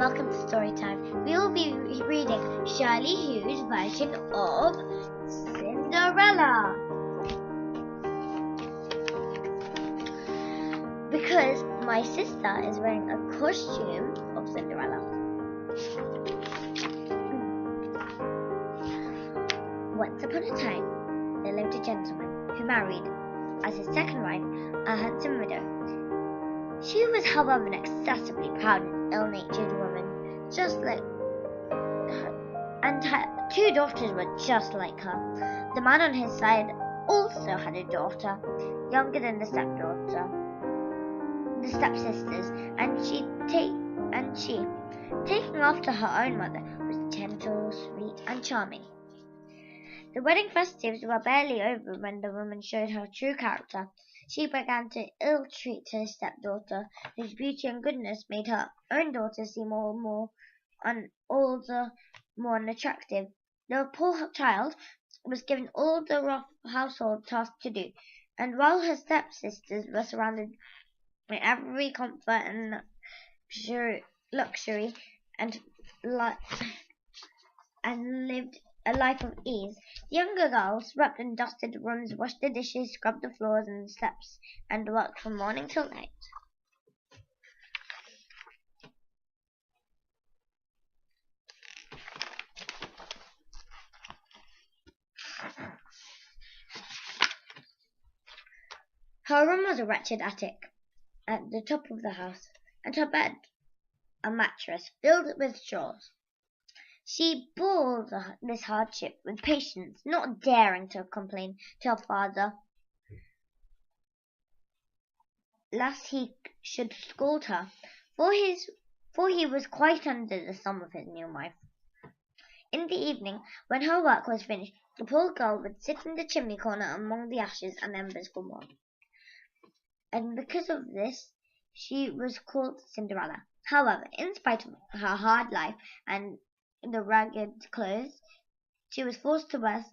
welcome to Storytime. We will be reading Shirley Hugh's version of Cinderella. Because my sister is wearing a costume of Cinderella. Once upon a time, there lived a gentleman who married, as his second wife, a handsome widow. She was, however, an excessively proud and ill-natured woman, just like her, and her two daughters were just like her. The man on his side also had a daughter, younger than the stepsisters, and she, taking after her own mother, was gentle, sweet, and charming. The wedding festivities were barely over when the woman showed her true character. She began to ill-treat her stepdaughter, whose beauty and goodness made her own daughter seem all the more unattractive. The poor child was given all the rough household tasks to do, and while her stepsisters were surrounded by every comfort and luxury and lived a life of ease, the younger girls swept and dusted the rooms, washed the dishes, scrubbed the floors and the steps, and worked from morning till night. Her room was a wretched attic at the top of the house, and her bed a mattress filled with straws. She bore this hardship with patience, not daring to complain to her father, lest he should scold her, for he was quite under the thumb of his new wife. In the evening, when her work was finished, the poor girl would sit in the chimney corner among the ashes and embers for warmth. And because of this, she was called Cinderella. However, in spite of her hard life and the ragged clothes she was forced to wear,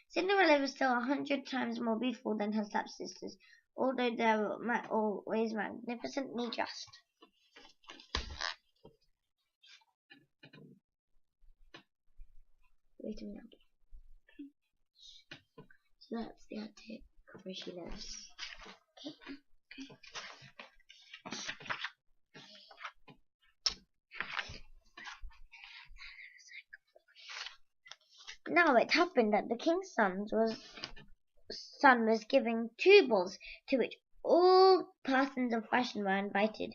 Cinderella was still 100 times more beautiful than her stepsisters, although they were always magnificently dressed. Wait a minute. So that's the attic where she lives. Okay. Now it happened that the king's son was giving 2 balls, to which all persons of fashion were invited.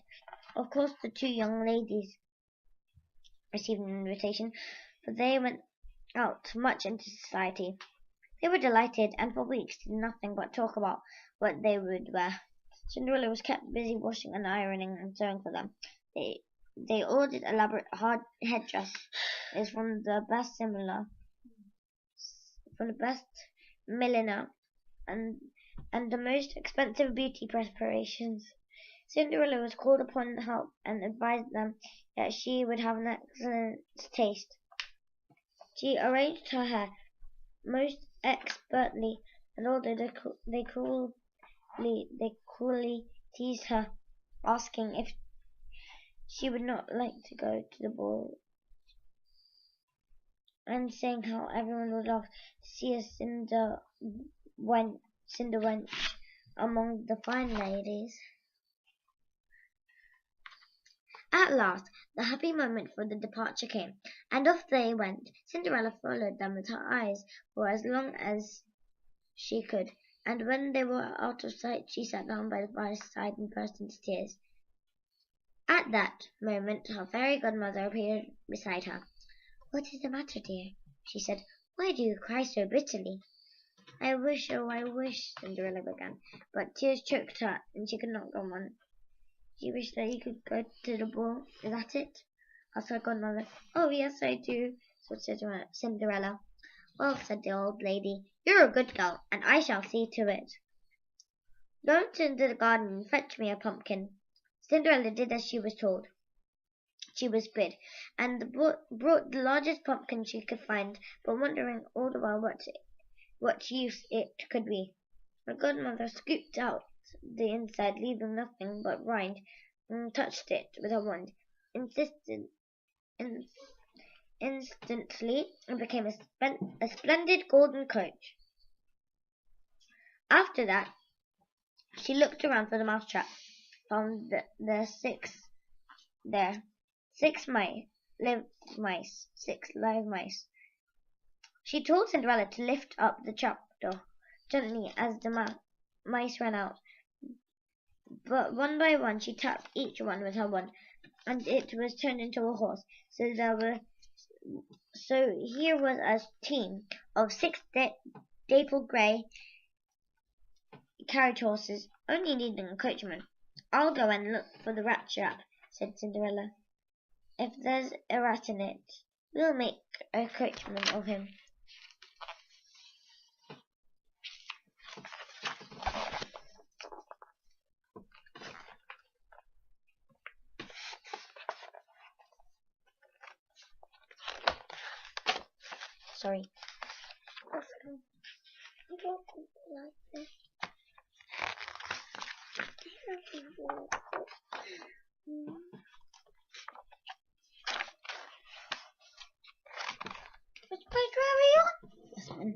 Of course, the 2 young ladies received an invitation, for they went out much into society. They were delighted, and for weeks did nothing but talk about what they would wear. Cinderella was kept busy washing and ironing and sewing for them. They ordered elaborate hard headdresses from the best milliner and the most expensive beauty preparations. Cinderella was called upon to help and advised them that she would have an excellent taste. She arranged her hair most expertly, and although they cruelly teased her, asking if she would not like to go to the ball, and saying how everyone would love to see a cinder wench among the fine ladies. At last, the happy moment for the departure came, and off they went. Cinderella followed them with her eyes for as long as she could, and when they were out of sight, she sat down by the fireside and burst into tears. At that moment, her fairy godmother appeared beside her. "What is the matter, dear?" she said. "Why do you cry so bitterly?" "I wish, oh, I wish," Cinderella began, but tears choked her, and she could not go on. "Do you wish that you could go to the ball? Is that it?" asked her godmother. "Oh, yes, I do," said Cinderella. "Well," said the old lady, "you're a good girl, and I shall see to it. Go into the garden and fetch me a pumpkin." Cinderella did as she was told. She was bid, and brought the largest pumpkin she could find, but wondering all the while what use it could be. Her godmother scooped out the inside, leaving nothing but rind, touched it with her wand. Insistent, in, Instantly, it became a splendid golden coach. After that, she looked around for the mousetrap, found the six there, six live mice. She told Cinderella to lift up the trapdoor gently as the mice ran out. But one by one she tapped each one with her wand, and it was turned into a horse. So here was a team of six dapple grey carriage horses, only needing a coachman. I'll go and look for the rat trap, said Cinderella. If there's a rat in it, we'll make a coachman of him. Sorry. Yes, ma'am.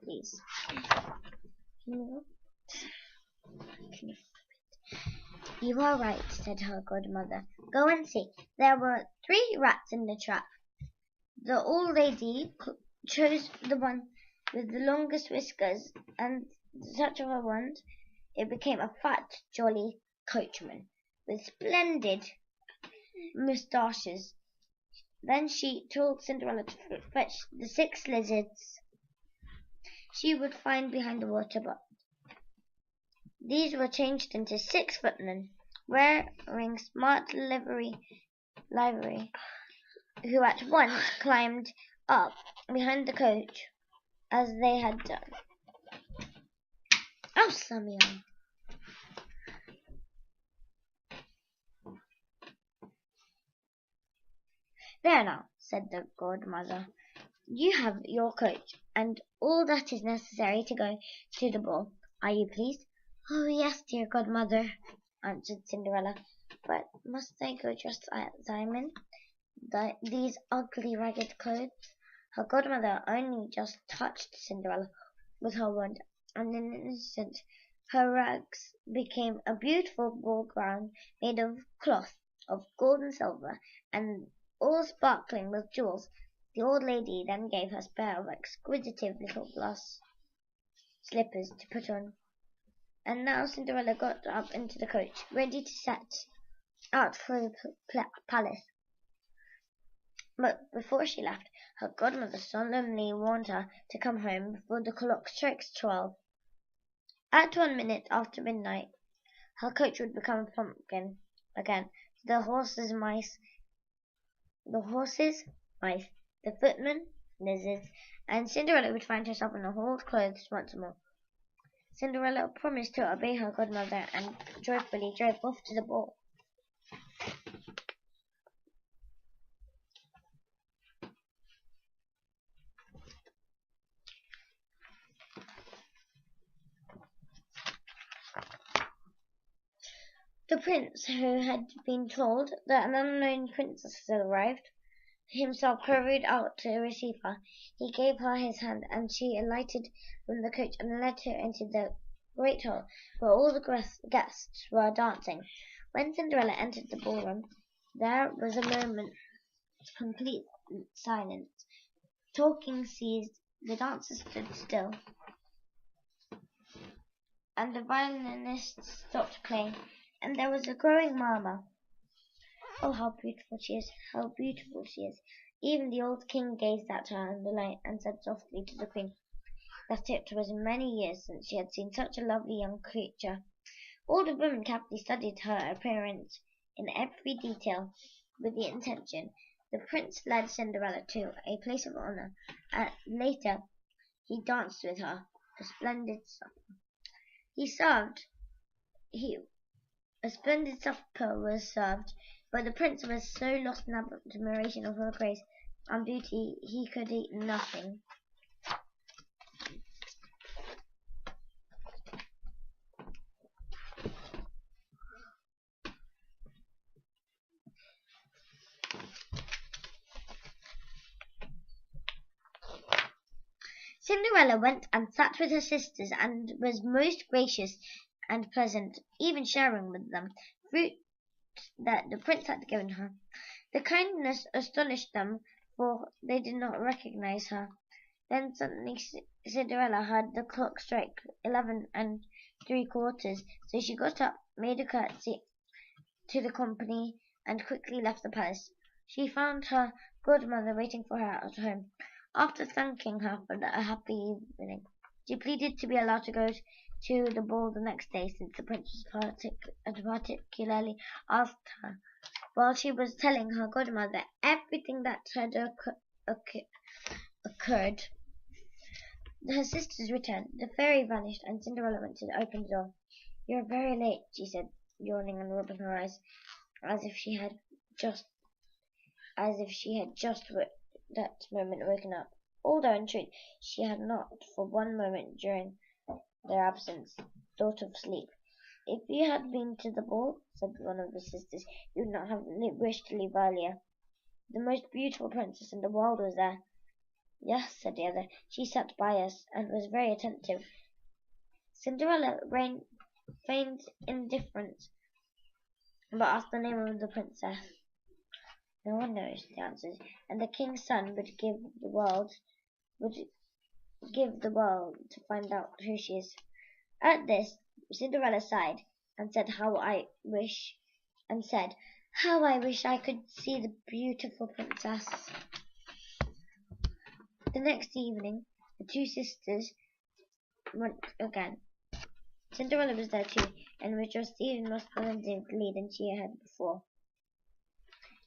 Please. You are right, said her godmother. Go and see. There were 3 rats in the trap. The old lady chose the one with the longest whiskers, and the touch of her wand, it became a fat, jolly coachman with splendid moustaches. Then she told Cinderella to fetch the 6 lizards she would find behind the water butt. These were changed into 6 footmen, wearing smart livery, who at once climbed up behind the coach as they had done. Oh, Samuel! There now, said the godmother, you have your coach, and all that is necessary to go to the ball. Are you pleased? Oh, yes, dear godmother, answered Cinderella. But must I go dressed as I'm in these ugly ragged clothes? Her godmother only just touched Cinderella with her wand, and in an instant her rags became a beautiful ball gown made of cloth of gold and silver, and all sparkling with jewels. The old lady then gave her a pair of exquisite little glass slippers to put on. And now Cinderella got up into the coach, ready to set out for the palace. But before she left, her godmother solemnly warned her to come home before the clock strikes 12. At 1 minute after midnight, her coach would become a pumpkin again. The horses, mice, the footmen, lizards, and Cinderella would find herself in her old clothes once more. Cinderella promised to obey her godmother and joyfully drove off to the ball. The prince, who had been told that an unknown princess had arrived, himself hurried out to receive her. He gave her his hand, and she alighted from the coach and led her into the great hall, where all the guests were dancing. When Cinderella entered the ballroom, there was a moment's complete silence. Talking ceased, the dancers stood still, and the violinists stopped playing, and there was a growing murmur. Oh, how beautiful she is! How beautiful she is! Even the old king gazed at her in delight, and said softly to the queen that it was many years since she had seen such a lovely young creature. All the women carefully studied her appearance in every detail, with the intention. The prince led Cinderella to a place of honor, and later he danced with her a splendid supper. A splendid supper was served, but the prince was so lost in admiration of her grace and beauty he could eat nothing. Cinderella went and sat with her sisters and was most gracious and pleasant, even sharing with them fruit that the prince had given her. The kindness astonished them, for they did not recognize her. Then suddenly Cinderella heard the clock strike 11 3/4, so she got up, made a curtsy to the company, and quickly left the palace. She found her godmother waiting for her at home. After thanking her for a happy evening, she pleaded to be allowed to go to the ball the next day, since the prince had particularly asked her. While she was telling her godmother everything that had occurred, her sisters returned. The fairy vanished, and Cinderella went to open the door. "You are very late," she said, yawning and rubbing her eyes, as if she had just that moment woken up. Although in truth she had not for one moment during their absence thought of sleep. "If you had been to the ball," said one of the sisters, "you would not have wished to leave earlier. The most beautiful princess in the world was there." "Yes," said the other, "she sat by us, and was very attentive." Cinderella feigned indifference, but asked the name of the princess. "No one knows," they answered, "and the king's son would give the world to find out who she is." At this, Cinderella sighed, and said, "How I wish I could see the beautiful princess." The next evening, the two sisters went again. Cinderella was there too, and was dressed even more splendidly than she had before.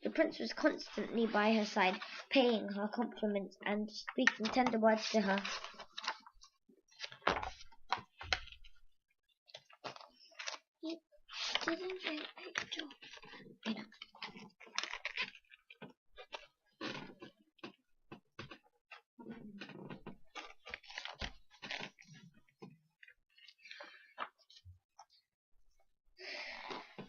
The prince was constantly by her side, paying her compliments and speaking tender words to her. He didn't ring the door.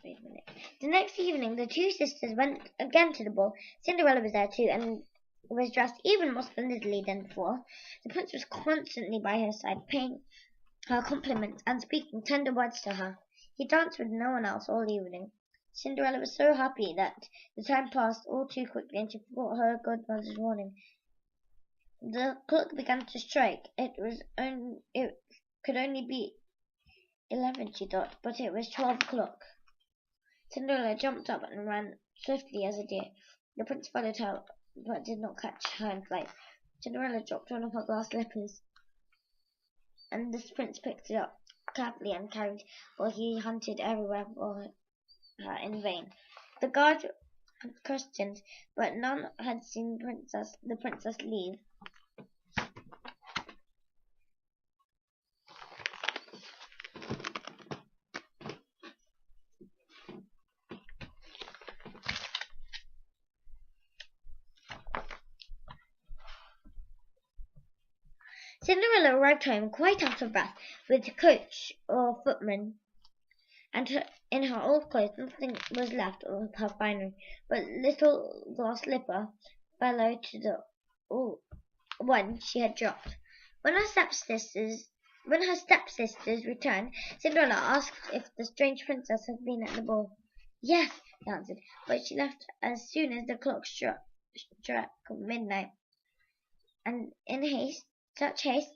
Wait a minute. The next evening, the two sisters went again to the ball. Cinderella was there too, and was dressed even more splendidly than before. The prince was constantly by her side, paying her compliments and speaking tender words to her. He danced with no one else all evening. Cinderella was so happy that the time passed all too quickly, and she forgot her godmother's warning. The clock began to strike. It could only be 11, she thought, but it was 12 o'clock. Cinderella jumped up and ran swiftly as a deer. The prince followed her, but did not catch her in flight. Cinderella dropped one of her glass slippers, and the prince picked it up carefully and carried, while he hunted everywhere for her in vain. The guard had questioned, but none had seen the princess leave. Cinderella arrived home quite out of breath, with coach or footman, and in her old clothes. Nothing was left of her finery, but little glass slipper fellow to the one she had dropped. When her stepsisters returned, Cinderella asked if the strange princess had been at the ball. "Yes," they answered, "but she left as soon as the clock struck midnight, and in such haste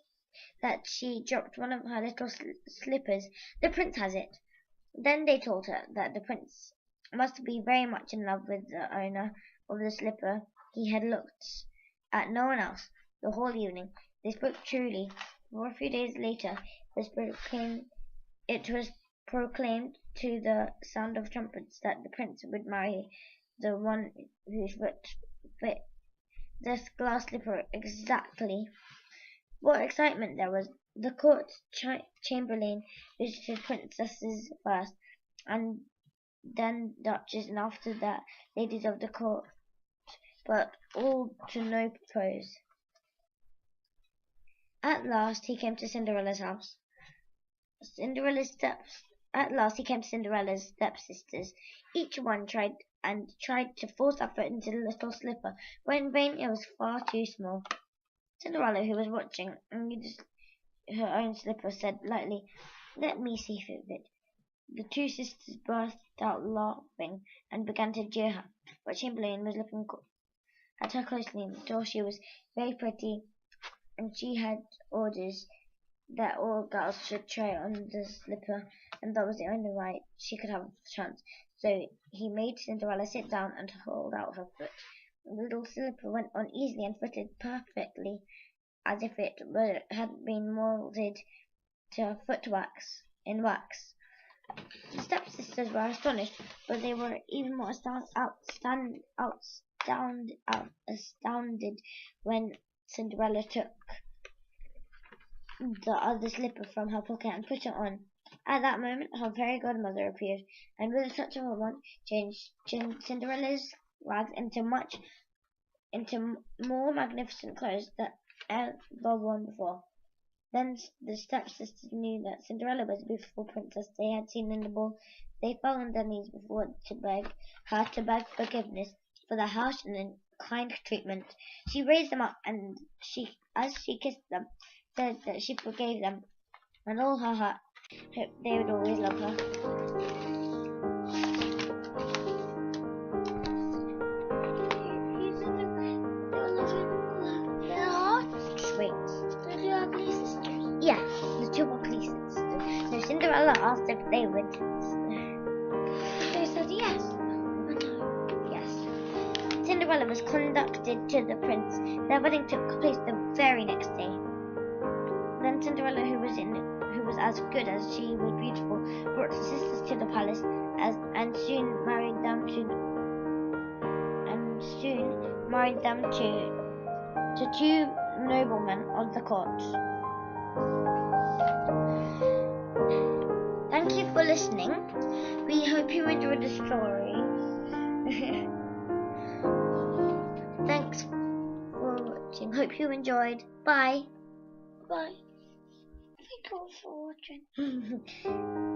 that she dropped one of her little slippers. The prince has it." Then they told her that the prince must be very much in love with the owner of the slipper. He had looked at no one else the whole evening. They spoke truly, for a few days later it was proclaimed to the sound of trumpets that the prince would marry the one whose foot fit this glass slipper exactly. What excitement there was! The court chamberlain visited princesses first, and then duchess, and after that ladies of the court, but all to no purpose. At last he came to Cinderella's house. At last he came to Cinderella's stepsisters. Each one tried to force her foot into the little slipper, but in vain. It was far too small. Cinderella, who was watching her own slipper, said lightly, "Let me see through it." The two sisters burst out laughing and began to jeer her, but Chamberlain was looking at her closely and thought she was very pretty, and she had orders that all girls should try on the slipper, and that was the only way she could have a chance. So he made Cinderella sit down and hold out her foot. The little slipper went on easily and fitted perfectly, as if it had been molded to in wax. The stepsisters were astonished, but they were even more astounded when Cinderella took the other slipper from her pocket and put it on. At that moment her fairy godmother appeared, and with a touch of her wand changed Cinderella's rags into more magnificent clothes than ever worn before. Then the stepsisters knew that Cinderella was the beautiful princess they had seen in the ball. They fell on their knees before her to beg forgiveness for their harsh and unkind treatment. She raised them up, and as she kissed them, said that she forgave them, and all her heart hoped they would always love her. Yes, the two ugly sisters. So Cinderella asked if they would. They said yes. Yes. Cinderella was conducted to the prince. Their wedding took place the very next day. Then Cinderella, who was as good as she was beautiful, brought the sisters to the palace, and soon married them to two noblemen of the court. Thank you for listening. We hope you enjoyed the story. Thanks for watching. Hope you enjoyed. Bye. Bye. Thank you for watching.